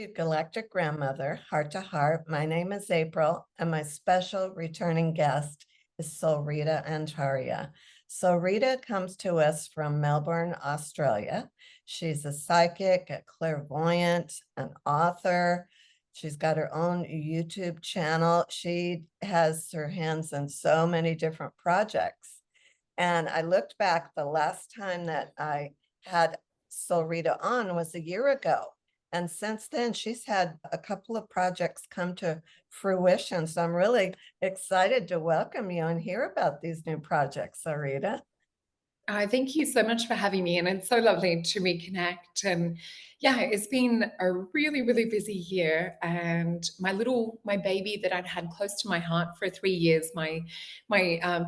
to Galactic Grandmother, Heart to Heart. My name is April, and my special returning guest is Solreta Antaria. Solreta comes to us from Melbourne, Australia. She's a psychic, a clairvoyant, an author. She's got her own YouTube channel. She has her hands in so many different projects. And I looked back, the last time that I had Solreta on was a year ago. And since then, she's had a couple of projects come to fruition. So I'm really excited to welcome you and hear about these new projects, Solreta. Thank you so much for having me, and it's so lovely to reconnect. And yeah, it's been a really, really busy year. And my baby that I'd had close to my heart for 3 years, my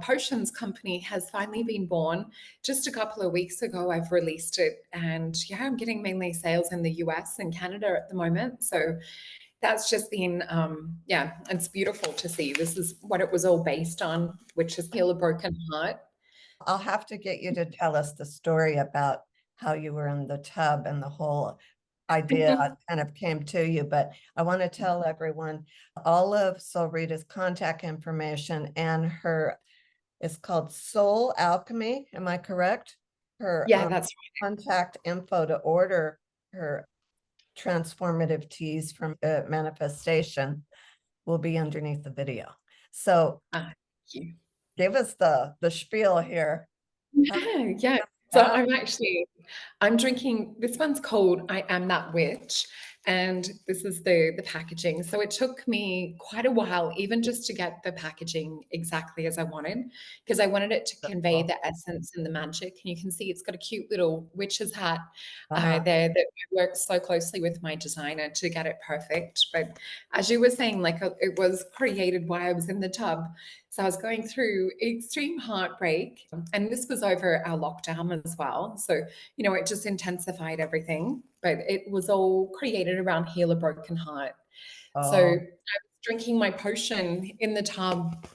potions company has finally been born. Just a couple of weeks ago, I've released it, and yeah, I'm getting mainly sales in the US and Canada at the moment. So that's just been, yeah, it's beautiful to see. This is what it was all based on, which is Heal a Broken Heart. I'll have to get you to tell us the story about how you were in the tub and the whole idea kind of came to you. But I want to tell everyone all of Solreta's contact information and her is called Soul Alchemy. Am I correct? Her Yeah, that's contact info to order her transformative teas from manifestation will be underneath the video. So thank you. give us the spiel here. How did Yeah, yeah. So that? I'm drinking, this one's called I Am That Witch, and this is the packaging. So it took me quite a while, even just to get the packaging exactly as I wanted, because I wanted it to convey the essence and the magic. And you can see it's got a cute little witch's hat Uh-huh. there that I worked so closely with my designer to get it perfect. But as you were saying, it was created while I was in the tub. So I was going through extreme heartbreak, and this was over our lockdown as well. So, it just intensified everything, but it was all created around Heal a Broken Heart. So I Oh, was drinking my potion in the tub,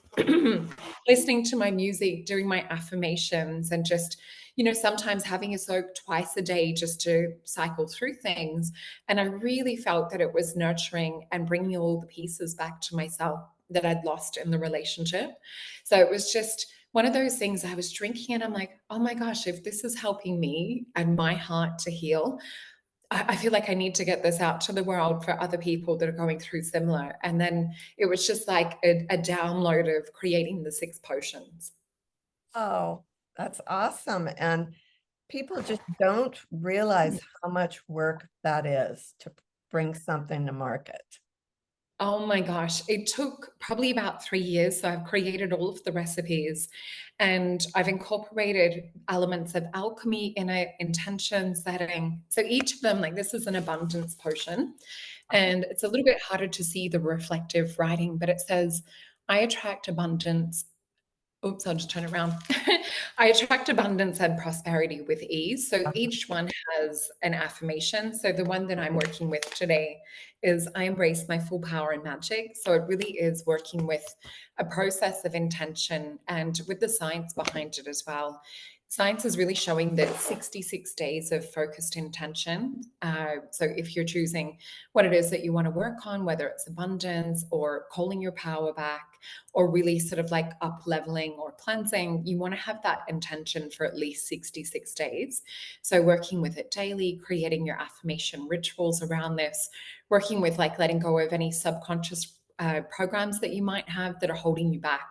listening to my music, doing my affirmations, and just, sometimes having a soak twice a day just to cycle through things. And I really felt that it was nurturing and bringing all the pieces back to myself that I'd lost in the relationship. So it was just one of those things. I was drinking and I'm like, oh my gosh, if this is helping me and my heart to heal, I feel like I need to get this out to the world for other people that are going through similar. And then it was just like a download of creating the 6 potions. oh, that's awesome. And people just don't realize how much work that is to bring something to market. Oh my gosh, it took probably about 3 years. So I've created all of the recipes and I've incorporated elements of alchemy in it, intention setting. So each of them, like this is an abundance potion, and it's a little bit harder to see the reflective writing, but it says, I attract abundance. Oops, I'll just turn it around. I attract abundance and prosperity with ease. So each one has an affirmation. So the one that I'm working with today is I embrace my full power and magic. So it really is working with a process of intention and with the science behind it as well. Science is really showing that 66 days of focused intention. So if you're choosing what it is that you want to work on, whether it's abundance or calling your power back, or really sort of like up leveling or cleansing, you want to have that intention for at least 66 days. So working with it daily, creating your affirmation rituals around this, working with like letting go of any subconscious programs that you might have that are holding you back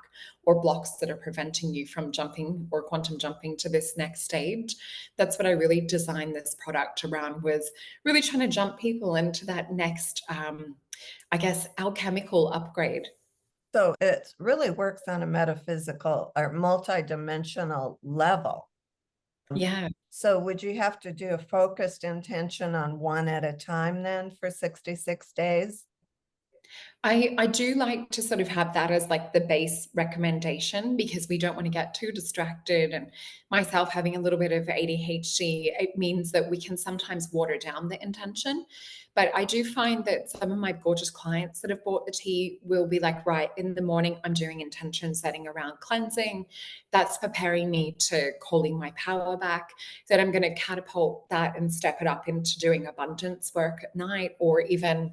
or blocks that are preventing you from jumping or quantum jumping to this next stage. That's what I really designed this product around, was really trying to jump people into that next, I guess, alchemical upgrade. So it really works on a metaphysical or multidimensional level. Yeah. So would you have to do a focused intention on one at a time then for 66 days? I do like to sort of have that as like the base recommendation because we don't want to get too distracted. And myself having a little bit of ADHD, it means that we can sometimes water down the intention. But I do find that some of my gorgeous clients that have bought the tea will be like, right, in the morning, I'm doing intention setting around cleansing. That's preparing me to calling my power back. Then I'm going to catapult that and step it up into doing abundance work at night, or even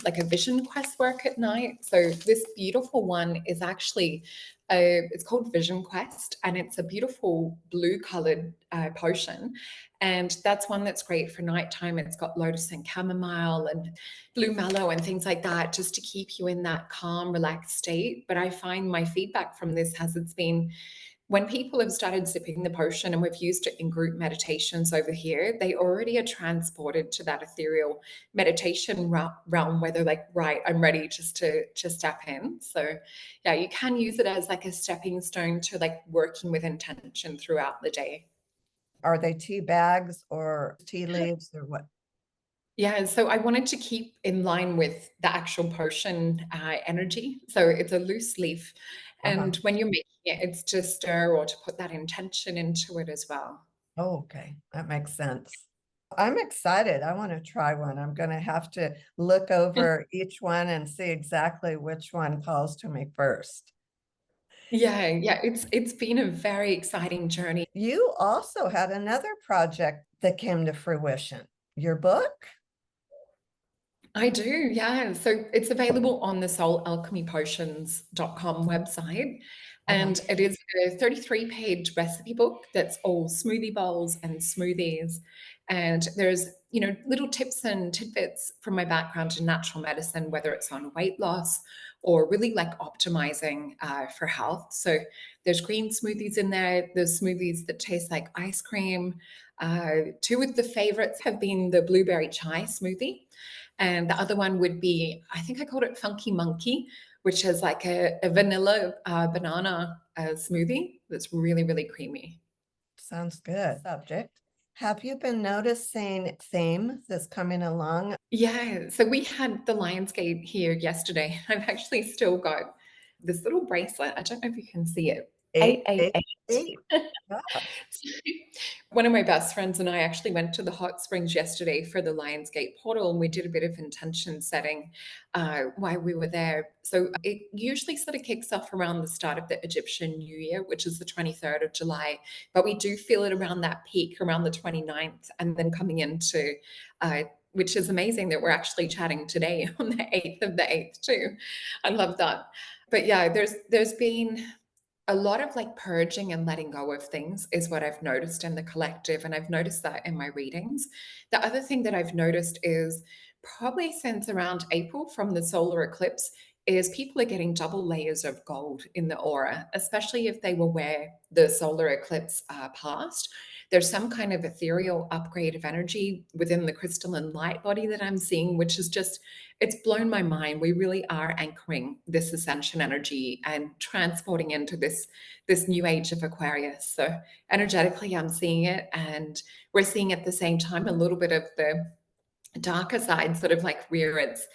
like a vision quest work at night. So this beautiful one is actually it's called Vision Quest, and it's a beautiful blue colored potion. And that's one that's great for nighttime. It's got lotus and chamomile and blue mallow and things like that, just to keep you in that calm, relaxed state. But I find my feedback from this has it's been when people have started sipping the potion, and we've used it in group meditations over here, they already are transported to that ethereal meditation realm where they're like, right, I'm ready just to step in. So yeah, you can use it as like a stepping stone to like working with intention throughout the day. Are they tea bags or tea leaves or what? Yeah, so I wanted to keep in line with the actual potion energy. So it's a loose leaf. Uh-huh. And when you're making it, it's to stir or to put that intention into it as well. Oh, okay, that makes sense. I'm excited. I want to try one. I'm going to have to look over each one and see exactly which one calls to me first. Yeah, yeah, it's been a very exciting journey. You also had another project that came to fruition. Your book? I do, yeah. So it's available on the soulalchemypotions.com website. Uh-huh. And it is a 33-page recipe book that's all smoothie bowls and smoothies. And there's, little tips and tidbits from my background in natural medicine, whether it's on weight loss or really like optimizing for health. So there's green smoothies in there, there's smoothies that taste like ice cream. Two of the favorites have been the blueberry chai smoothie. And the other one would be, I think I called it Funky Monkey, which is like a vanilla banana smoothie that's really, really creamy. Sounds good. Subject. Have you been noticing theme that's coming along? Yeah, so we had the Lionsgate here yesterday. I've actually still got this little bracelet. I don't know if you can see it. Eight, eight, 888. eight. Yeah, One of my best friends and I actually went to the hot springs yesterday for the Lionsgate portal, and we did a bit of intention setting while we were there. So it usually sort of kicks off around the start of the Egyptian New Year, which is the 23rd of July. But we do feel it around that peak, around the 29th, and then coming into which is amazing that we're actually chatting today on the 8th of the 8th too. I love that. But yeah, there's been a lot of like purging and letting go of things is what I've noticed in the collective. And I've noticed that in my readings. The other thing that I've noticed is probably since around April from the solar eclipse is people are getting double layers of gold in the aura, especially if they were where the solar eclipse passed. There's some kind of ethereal upgrade of energy within the crystalline light body that I'm seeing, which is just it's blown my mind. We really are anchoring this ascension energy and transporting into this new age of Aquarius. So energetically, I'm seeing it, and we're seeing at the same time a little bit of the darker side sort of like rear its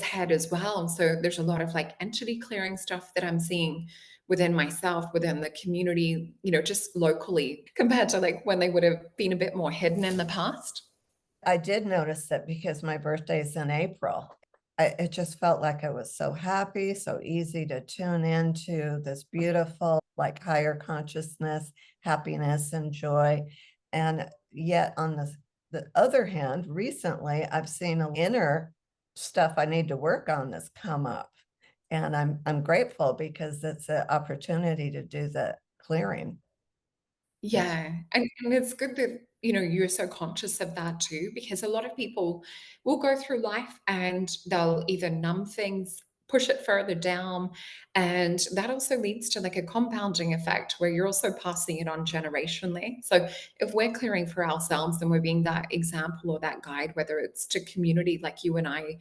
head as well. And so there's a lot of like entity clearing stuff that I'm seeing within myself, within the community, just locally compared to like when they would have been a bit more hidden in the past. I did notice that because my birthday's in April. It just felt like I was so happy, so easy to tune into this beautiful, like higher consciousness, happiness, and joy. And yet, on the other hand, recently I've seen a inner stuff I need to work on that's come up. And I'm grateful because it's an opportunity to do the clearing. Yeah. Yeah, and it's good that, you're so conscious of that too, because a lot of people will go through life and they'll either numb things, push it further down, and that also leads to like a compounding effect where you're also passing it on generationally. So if we're clearing for ourselves and we're being that example or that guide, whether it's to community like you and I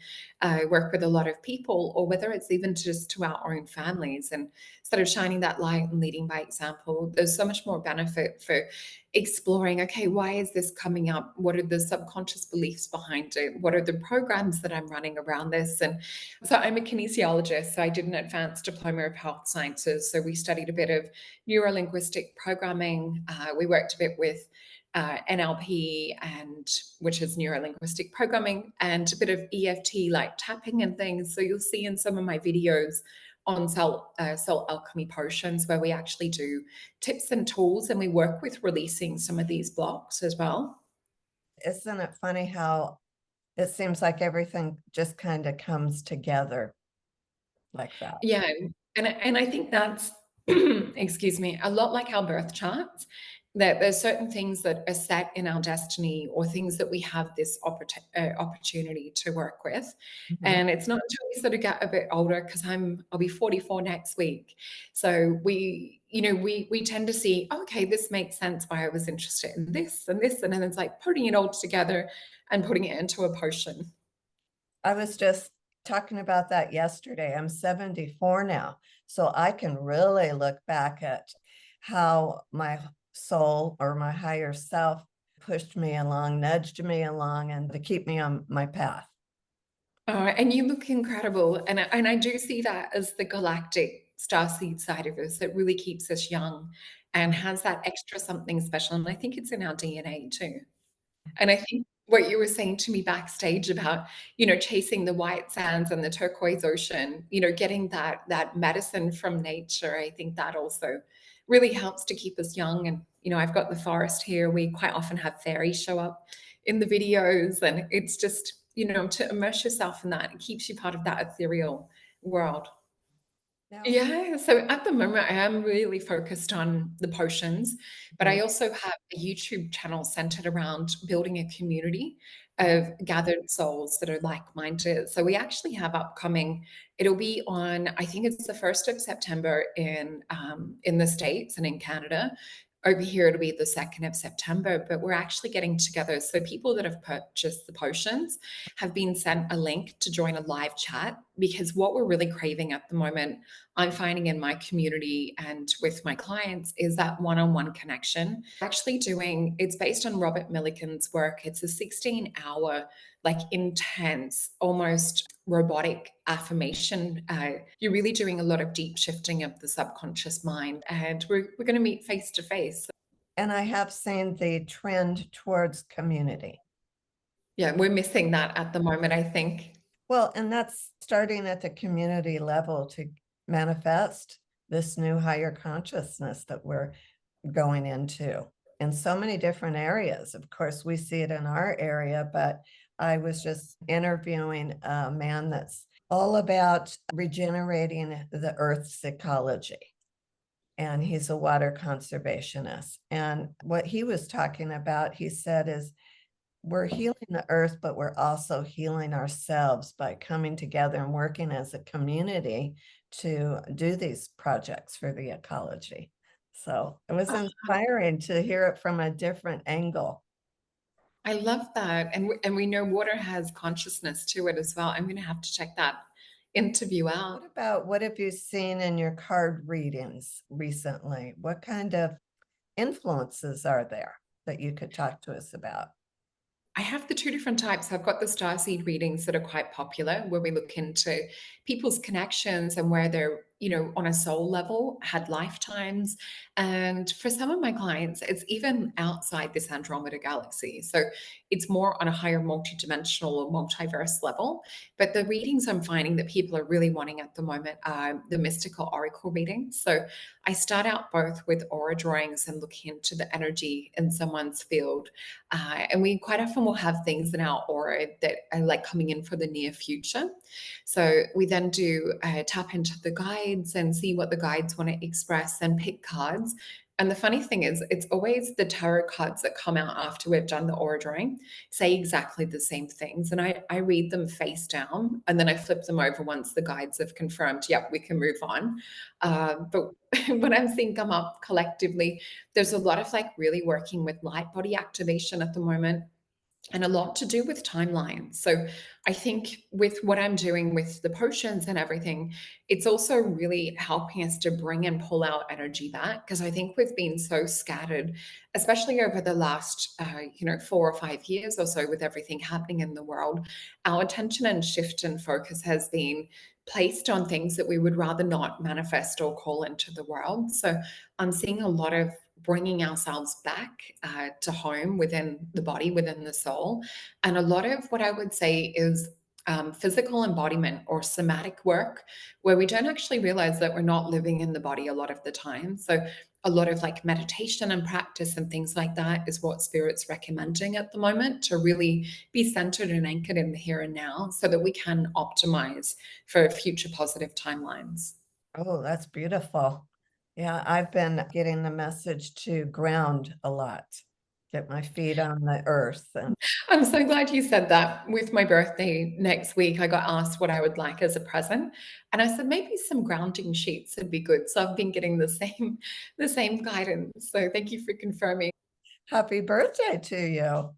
work with a lot of people, or whether it's even just to our own families and sort of shining that light and leading by example, there's so much more benefit for exploring, okay, why is this coming up? What are the subconscious beliefs behind it? What are the programs that I'm running around this? And so I'm a kinesiologist. So I did an advanced diploma of health sciences. So we studied a bit of neurolinguistic programming. We worked a bit with NLP, and which is neurolinguistic programming, and a bit of EFT like tapping and things. So you'll see in some of my videos on soul alchemy potions where we actually do tips and tools, and we work with releasing some of these blocks as well. Isn't it funny how it seems like everything just kind of comes together like that? Yeah, and I think that's excuse me, a lot like our birth charts, that there's certain things that are set in our destiny or things that we have this opportunity to work with. Mhm. And it's not until we sort of get a bit older, because I'll be 44 next week. So we tend to see, okay, this makes sense why I was interested in this and this, and then it's like putting it all together and putting it into a potion. I was just talking about that yesterday. I'm 74 now, so I can really look back at how my soul or my higher self pushed me along, nudged me along, and to keep me on my path. And you look incredible, and I do see that as the galactic starseed side of us that really keeps us young and has that extra something special, and I think it's in our DNA too. And I think what you were saying to me backstage about, chasing the white sands and the turquoise ocean, getting that medicine from nature, I think that also really helps to keep us young. And, I've got the forest here. We quite often have fairies show up in the videos, and it's just, to immerse yourself in that, it keeps you part of that ethereal world. Now, Yeah, so at the moment, I am really focused on the potions, but I mhm, also have a YouTube channel centered around building a community of gathered souls that are like-minded. So we actually have upcoming, it'll be on, I think it's the 1st of September in the States and in Canada. Over here, it'll be the 2nd of September, but we're actually getting together. So people that have purchased the potions have been sent a link to join a live chat, because what we're really craving at the moment, I'm finding in my community and with my clients, is that one-on-one connection. Actually doing, it's based on Robert Millikan's work. It's a 16-hour, like intense, almost robotic affirmation. You're really doing a lot of deep shifting of the subconscious mind, and we're going to meet face to face. and I have seen the trend towards community. Yeah, we're missing that at the moment, I think. Well, and that's starting at the community level to manifest this new higher consciousness that we're going into in so many different areas. Of course, we see it in our area, but I was just interviewing a man that's all about regenerating the Earth's ecology. And he's a water conservationist. And what he was talking about, he said, is we're healing the earth, but we're also healing ourselves by coming together and working as a community to do these projects for the ecology. So it was inspiring to hear it from a different angle. I love that. And we know water has consciousness to it as well. I'm going to have to check that interview out. What have you seen in your card readings recently? What kind of influences are there that you could talk to us about? I have the two different types. I've got the starseed readings that are quite popular, where we look into people's connections and where they're, on a soul level, had lifetimes. And for some of my clients, it's even outside this Andromeda galaxy. So it's more on a higher multidimensional or multiverse level. But the readings I'm finding that people are really wanting at the moment are the mystical oracle readings. So I start out both with aura drawings and look into the energy in someone's field, and we quite often will have things in our aura that are like coming in for the near future. So we then do tap into the guides and see what the guides want to express and pick cards. And the funny thing is, it's always the tarot cards that come out after we've done the aura drawing say exactly the same things. And I read them face down, and then I flip them over once the guides have confirmed, yep, we can move on. But what I'm seeing come up collectively, there's a lot of like really working with light body activation at the moment. and a lot to do with timelines. So I think with what I'm doing with the potions and everything, it's also really helping us to bring and pull our energy back, because I think we've been so scattered, especially over the last 4 or 5 years or so with everything happening in the world. Our attention and shift and focus has been placed on things that we would rather not manifest or call into the world. So I'm seeing a lot of bringing ourselves back to home within the body, within the soul. And a lot of what I would say is physical embodiment or somatic work, where we don't actually realize that we're not living in the body a lot of the time. So, a lot of like meditation and practice and things like that is what Spirit's recommending at the moment, to really be centered and anchored in the here and now so that we can optimize for future positive timelines. Oh, that's beautiful. Yeah, I've been getting the message to ground a lot, get my feet on the earth. And I'm so glad you said that. With my birthday next week, I got asked what I would like as a present, and I said maybe some grounding sheets would be good. So I've been getting the same guidance. So thank you for confirming. happy birthday to you.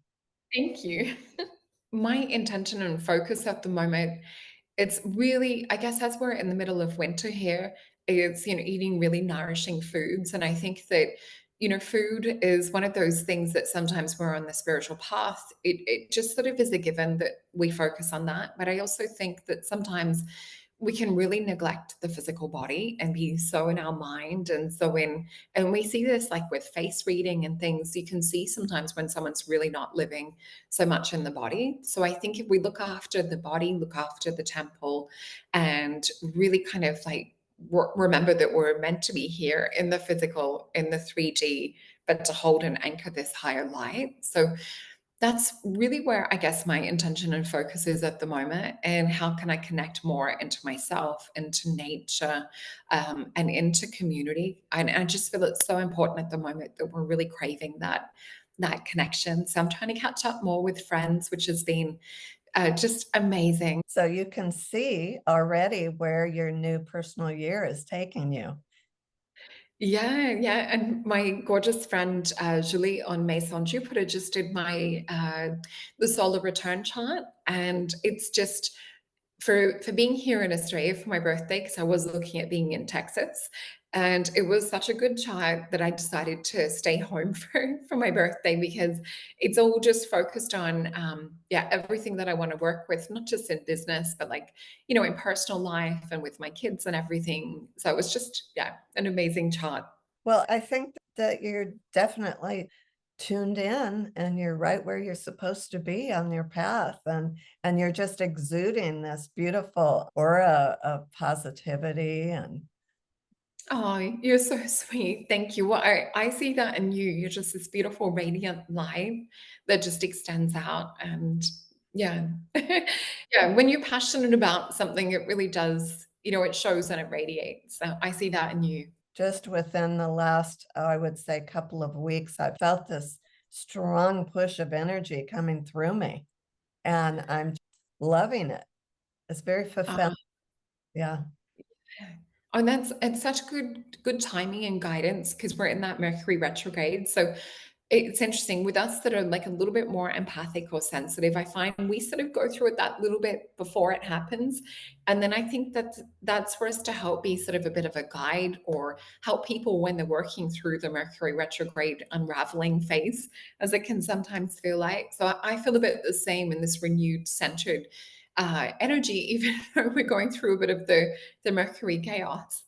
Thank you. My intention and focus at the moment, it's really, I guess, as we're in the middle of winter here, it's, eating really nourishing foods. And I think that, food is one of those things that sometimes we're on the spiritual path. It just sort of is a given that we focus on that. But I also think that sometimes we can really neglect the physical body and be so in our mind and so in, and we see this like with face reading and things. You can see sometimes when someone's really not living so much in the body. So I think if we look after the body, look after the temple, and really kind of like remember that we're meant to be here in the physical, in the 3D, but to hold and anchor this higher light. So that's really where I guess my intention and focus is at the moment. And how can I connect more into myself, into nature, and into community? And I just feel it's so important at the moment that we're really craving that connection. So I'm trying to catch up more with friends, which has been just amazing. So you can see already where your new personal year is taking you. Yeah, yeah. And my gorgeous friend Julie on Maison Jupiter just did my the solar return chart, and it's just for being here in Australia for my birthday, because I was looking at being in Texas. And it was such a good chart that I decided to stay home for my birthday, because it's all just focused on yeah, everything that I want to work with, not just in business, but like, in personal life and with my kids and everything. So it was just, yeah, an amazing chart. Well, I think that you're definitely tuned in and you're right where you're supposed to be on your path, and you're just exuding this beautiful aura of positivity. And Oh, you're so sweet. Thank you. Well, I see that in you. You're just this beautiful, radiant light that just extends out. And yeah, yeah, when you're passionate about something, it really does, it shows and it radiates. So I see that in you. just within the last, I would say, couple of weeks, I felt this strong push of energy coming through me, and I'm loving it. It's very fulfilling. Yeah. Oh, and it's such good timing and guidance, because we're in that Mercury retrograde. So it's interesting with us that are like a little bit more empathic or sensitive. I find we sort of go through it that little bit before it happens. And then I think that that's for us to help be sort of a bit of a guide, or help people when they're working through the Mercury retrograde unraveling phase, as it can sometimes feel like. So I feel a bit the same in this renewed, centered energy, even though we're going through a bit of the Mercury chaos.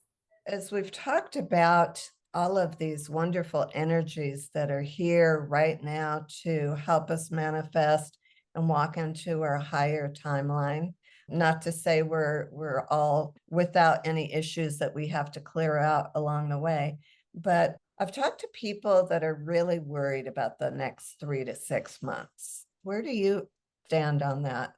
As we've talked about all of these wonderful energies that are here right now to help us manifest and walk into our higher timeline. Not to say we're all without any issues that we have to clear out along the way, but I've talked to people that are really worried about the next 3 to 6 months. Where do you stand on that?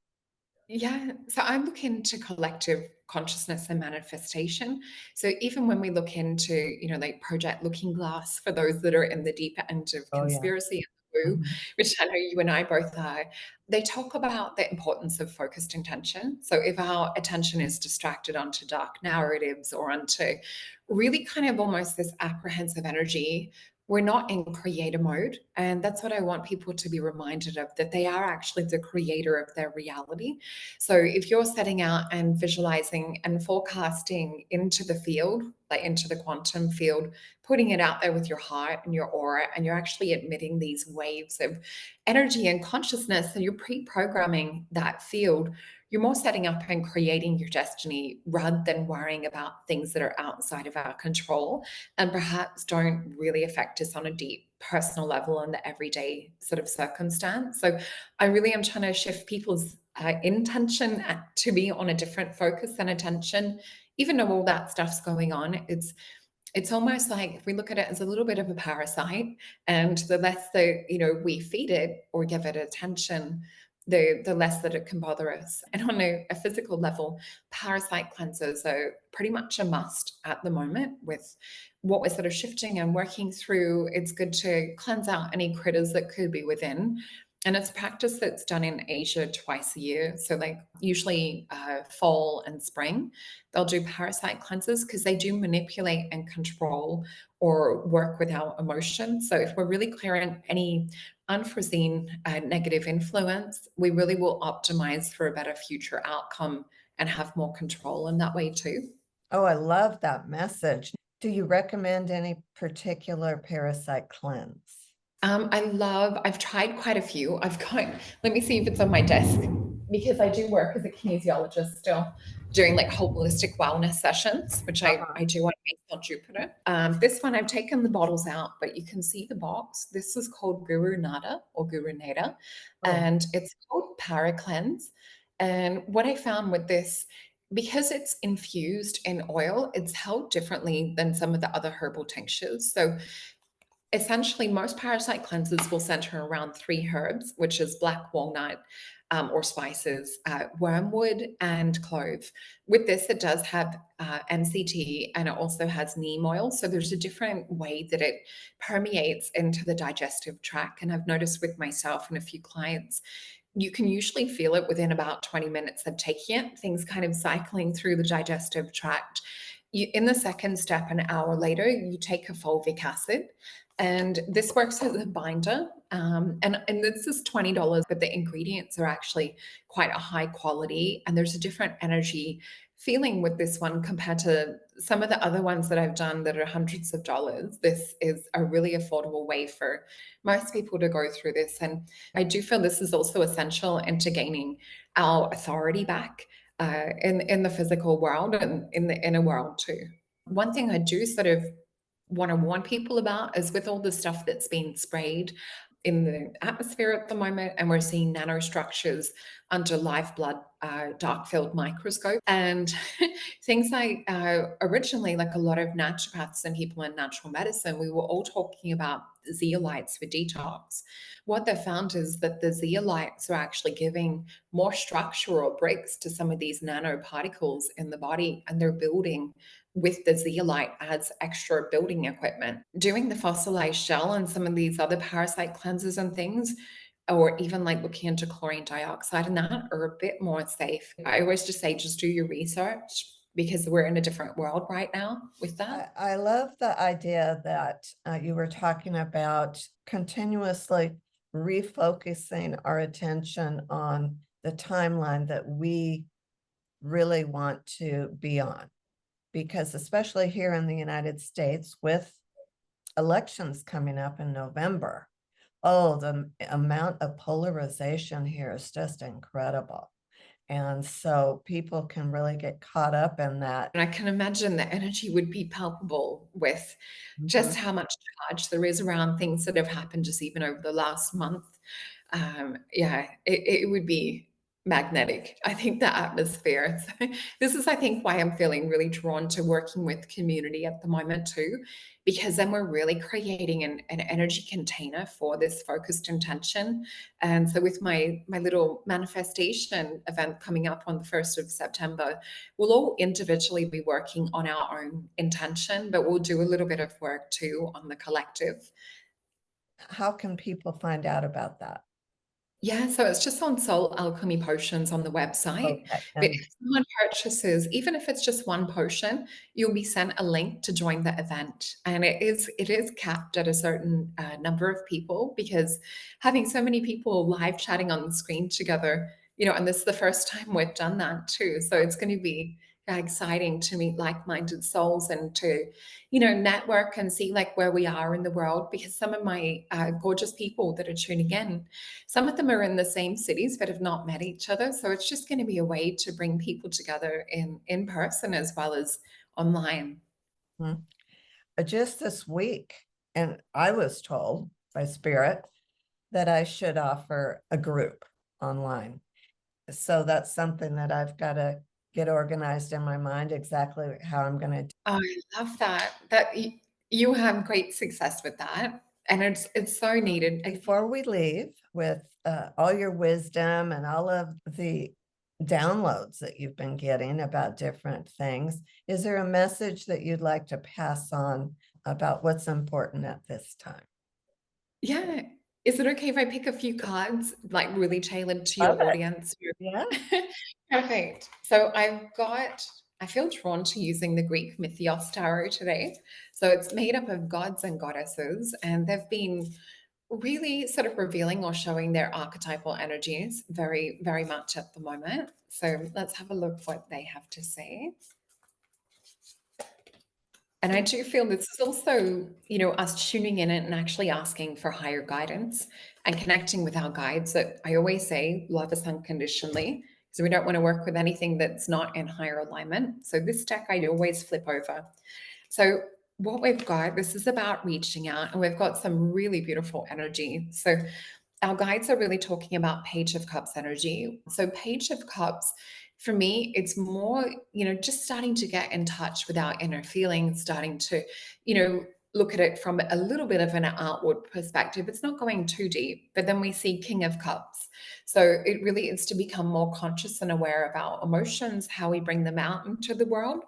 Yeah, so I look into collective consciousness and manifestation. So even when we look into, like Project Looking Glass, for those that are in the deeper end of Oh, yeah. conspiracy and woo, Mhm. which I know you and I both are, they talk about the importance of focused intention. So if our attention is distracted onto dark narratives or onto really kind of almost this apprehensive energy, we're not in creator mode. And that's what I want people to be reminded of, that they are actually the creator of their reality. So if you're setting out and visualizing and forecasting into the field, like into the quantum field, putting it out there with your heart and your aura, and you're actually emitting these waves of energy and consciousness, and you're pre-programming that field, you're more setting up and creating your destiny rather than worrying about things that are outside of our control and perhaps don't really affect us on a deep personal level in the everyday sort of circumstance. So I really am trying to shift people's intention to be on a different focus and attention, even though all that stuff's going on. It's almost like, if we look at it as a little bit of a parasite, and the less that we feed it or give it attention, the less that it can bother us. And on a physical level, parasite cleansers are pretty much a must at the moment with what we're sort of shifting and working through. It's good to cleanse out any critters that could be within. And it's a practice that's done in Asia twice a year. So, like, usually fall and spring, they'll do parasite cleanses because they do manipulate and control or work with our emotions. So, if we're really clearing any unforeseen negative influence, we really will optimize for a better future outcome and have more control in that way too. Oh, I love that message. Do you recommend any particular parasite cleanse? I've tried quite a few. Let me see if it's on my desk, because I do work as a kinesiologist still, doing like holistic wellness sessions, which I do on Base on Jupiter. This one, I've taken the bottles out, but you can see the box. This is called Guru Nada or Guru Nada, Oh, and it's called Para Cleanse. And what I found with this, because it's infused in oil, it's held differently than some of the other herbal tinctures. So essentially, most parasite cleanses will center around three herbs, which is black walnut, or spices, wormwood, and clove. With this, it does have MCT, and it also has neem oil. So there's a different way that it permeates into the digestive tract. And I've noticed with myself and a few clients, you can usually feel it within about 20 minutes of taking it, things kind of cycling through the digestive tract. In the second step, an hour later, you take a fulvic acid, and this works as a binder. And this is $20, but the ingredients are actually quite a high quality, and there's a different energy feeling with this one compared to some of the other ones that I've done that are hundreds of dollars. This is a really affordable way for most people to go through this. And I do feel this is also essential into gaining our authority back in the physical world and in the inner world too. One thing I do sort of want to warn people about is, with all the stuff that's being sprayed in the atmosphere at the moment, and we're seeing nanostructures under live blood dark field microscope, and things like originally, like a lot of naturopaths and people in natural medicine, we were all talking about zeolites for detox. What they found is that the zeolites are actually giving more structural breaks to some of these nanoparticles in the body, and they're building with the zeolite as extra building equipment. Doing the fossilized gel and some of these other parasite cleanses and things, or even like looking into chlorine dioxide and that, are a bit more safe. I always just say, just do your research, because we're in a different world right now with that. I love the idea that you were talking about continuously refocusing our attention on the timeline that we really want to be on. Because especially here in the United States, with elections coming up in November, oh, the amount of polarization here is just incredible. And so people can really get caught up in that. And I can imagine the energy would be palpable with Mhm. just how much charge there is around things that have happened just even over the last month. Yeah, it would be magnetic. I think the atmosphere. So this is, I think, why I'm feeling really drawn to working with community at the moment too, because then we're really creating an energy container for this focused intention. And so with my little manifestation event coming up on the 1st of September, we'll all individually be working on our own intention, but we'll do a little bit of work too on the collective. How can people find out about that? Yeah, so it's just on Soul Alchemy Potions on the website. Okay, But and if someone purchases, even if it's just one potion, you'll be sent a link to join the event. And it is capped at a certain number of people because having so many people live chatting on the screen together, and this is the first time we've done that too. So it's going to be exciting to meet like-minded souls and to network and see like where we are in the world, because some of my gorgeous people that are tuning in, some of them are in the same cities but have not met each other. So it's just going to be a way to bring people together in person as well as online. mm, just this week, and I was told by Spirit that I should offer a group online. So that's something that I've got to get organized in my mind exactly how I'm going to. Oh, I love that. You have great success with that, and it's so needed. Before we leave, with all your wisdom and all of the downloads that you've been getting about different things, is there a message that you'd like to pass on about what's important at this time? Yeah. Is it okay if I pick a few cards, like really tailored to Love your it. audience? Yeah. Perfect. So I feel drawn to using the Greek Mythos Tarot today. So it's made up of gods and goddesses, and they've been really sort of revealing or showing their archetypal energies very, very much at the moment. So let's have a look what they have to say. And I do feel this is also, us tuning in and actually asking for higher guidance and connecting with our guides that I always say love us unconditionally. So we don't want to work with anything that's not in higher alignment. So this deck I always flip over. So what we've got, this is about reaching out, and we've got some really beautiful energy. So our guides are really talking about Page of Cups energy. So Page of Cups, for me, it's more, just starting to get in touch with our inner feelings, starting to, look at it from a little bit of an outward perspective. It's not going too deep, but then we see King of Cups. So it really is to become more conscious and aware of our emotions, how we bring them out into the world.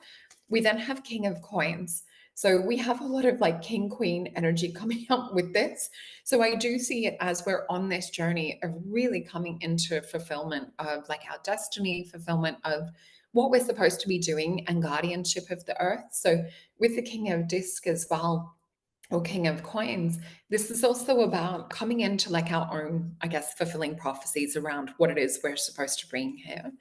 We then have King of Coins. So we have a lot of like king queen energy coming up with this. So I do see it as we're on this journey of really coming into fulfillment of like our destiny, fulfillment of what we're supposed to be doing, and guardianship of the earth. So with the King of Disc as well, or King of Coins, this is also about coming into like our own, I guess, fulfilling prophecies around what it is we're supposed to bring here.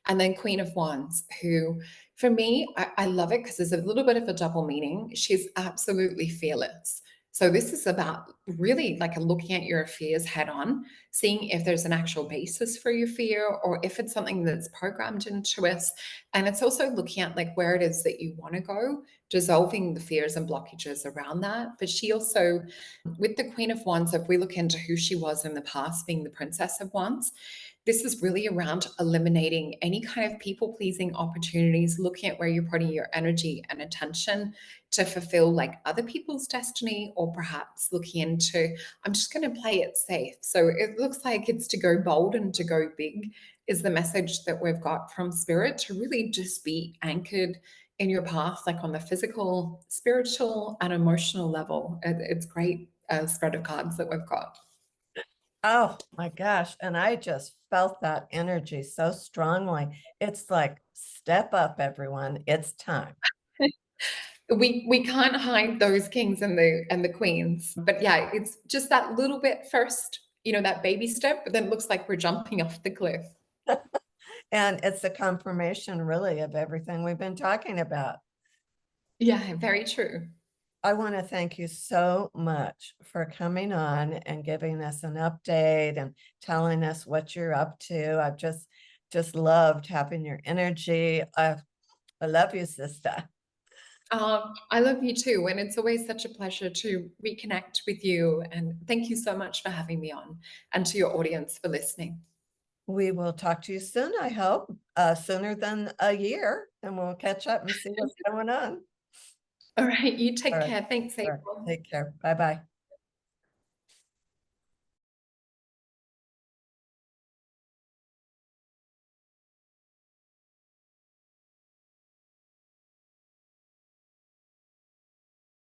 And then Queen of Wands, who for me, I love it because there's a little bit of a double meaning. She's absolutely fearless. So this is about really like looking at your fears head on, seeing if there's an actual basis for your fear or if it's something that's programmed into us. And it's also looking at like where it is that you want to go, dissolving the fears and blockages around that. But she also, with the Queen of Wands, if we look into who she was in the past, being the Princess of Wands, this is really around eliminating any kind of people pleasing opportunities, looking at where you're putting your energy and attention to fulfill like other people's destiny, or perhaps looking into, I'm just going to play it safe. So it looks like it's to go bold and to go big is the message that we've got from Spirit, to really just be anchored in your path, like on the physical, spiritual, and emotional level. It's great spread of cards that we've got. Oh my gosh. And I just felt that energy so strongly. It's like, step up, everyone. It's time. We can't hide those kings and the queens, but yeah, it's just that little bit first, that baby step, but then it looks like we're jumping off the cliff. And it's a confirmation, really, of everything we've been talking about. Yeah, very true. I want to thank you so much for coming on and giving us an update and telling us what you're up to. I've just loved having your energy. I love you, sister. I love you too, and it's always such a pleasure to reconnect with you. And thank you so much for having me on, and to your audience for listening. We will talk to you soon, I hope, sooner than a year, and we'll catch up and see what's going on. All right, you All take right. care. Thanks, All right. April. Take care. Bye-bye.